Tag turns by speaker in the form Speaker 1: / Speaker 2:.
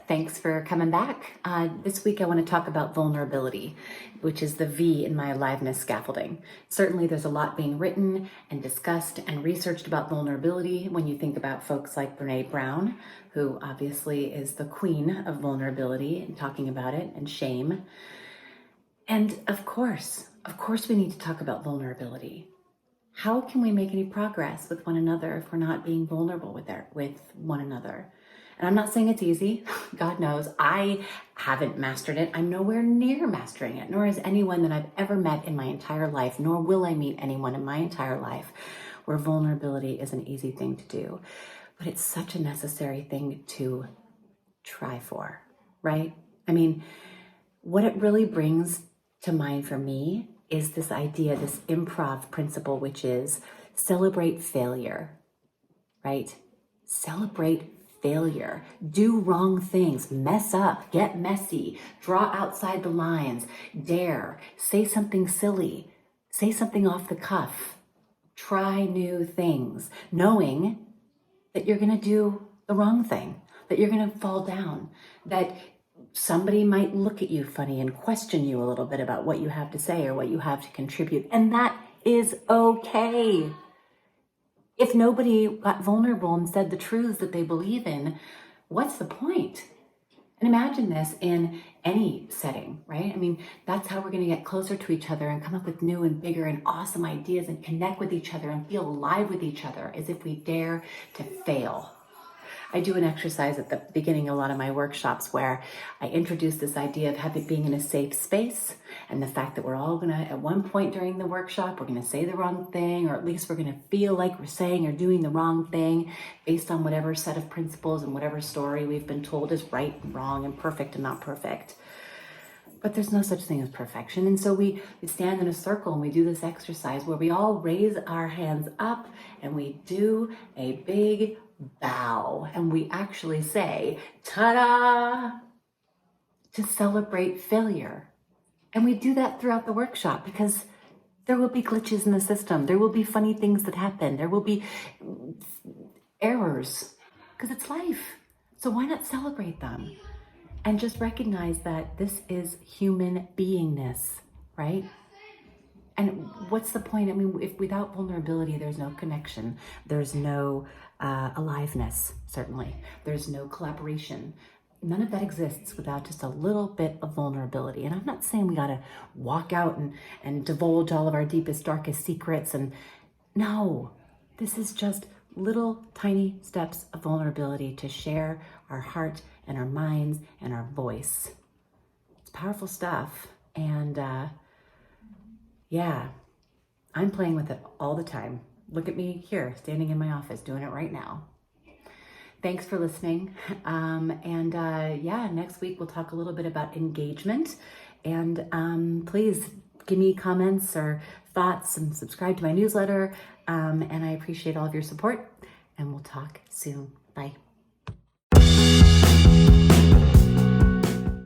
Speaker 1: Thanks for coming back. This week I want to talk about vulnerability, which is the V in my Aliveness Scaffolding. Certainly there's a lot being written and discussed and researched about vulnerability when you think about folks like Brene Brown, who obviously is the queen of vulnerability and talking about it, and shame. And of course we need to talk about vulnerability. How can we make any progress with one another if we're not being vulnerable with one another? And I'm not saying it's easy. God knows I haven't mastered it. I'm nowhere near mastering it, nor is anyone that I've ever met in my entire life, nor will I meet anyone in my entire life where vulnerability is an easy thing to do. But it's such a necessary thing to try for, right? I mean, what it really brings to mind for me is this idea, this improv principle, which is celebrate failure, right? Celebrate failure, do wrong things, mess up, get messy, draw outside the lines, dare, say something silly, say something off the cuff, try new things, knowing that you're going to do the wrong thing, that you're going to fall down, that somebody might look at you funny and question you a little bit about what you have to say or what you have to contribute. And that is okay. If nobody got vulnerable and said the truths that they believe in, what's the point? And imagine this in any setting, right? I mean, that's how we're going to get closer to each other and come up with new and bigger and awesome ideas and connect with each other and feel alive with each other, as if we dare to fail. I do an exercise at the beginning of a lot of my workshops where I introduce this idea of being in a safe space, and the fact that we're all gonna, at one point during the workshop, we're gonna say the wrong thing, or at least we're gonna feel like we're saying or doing the wrong thing based on whatever set of principles and whatever story we've been told is right and wrong and perfect and not perfect. But there's no such thing as perfection. And so we stand in a circle and we do this exercise where we all raise our hands up and we do a big bow, and we actually say, ta-da, to celebrate failure. And we do that throughout the workshop because there will be glitches in the system. There will be funny things that happen. There will be errors because it's life. So why not celebrate them? And just recognize that this is human beingness, right? And what's the point? I mean, if without vulnerability, there's no connection. There's no aliveness, certainly. There's no collaboration. None of that exists without just a little bit of vulnerability. And I'm not saying we gotta walk out and divulge all of our deepest, darkest secrets. And no, this is just little tiny steps of vulnerability to share our heart and our minds and our voice. It's powerful stuff. And yeah, I'm playing with it all the time. Look at me here, standing in my office, doing it right now. Thanks for listening. Yeah, next week we'll talk a little bit about engagement. And please give me comments or thoughts and subscribe to my newsletter. And I appreciate all of your support. And we'll talk soon. Bye.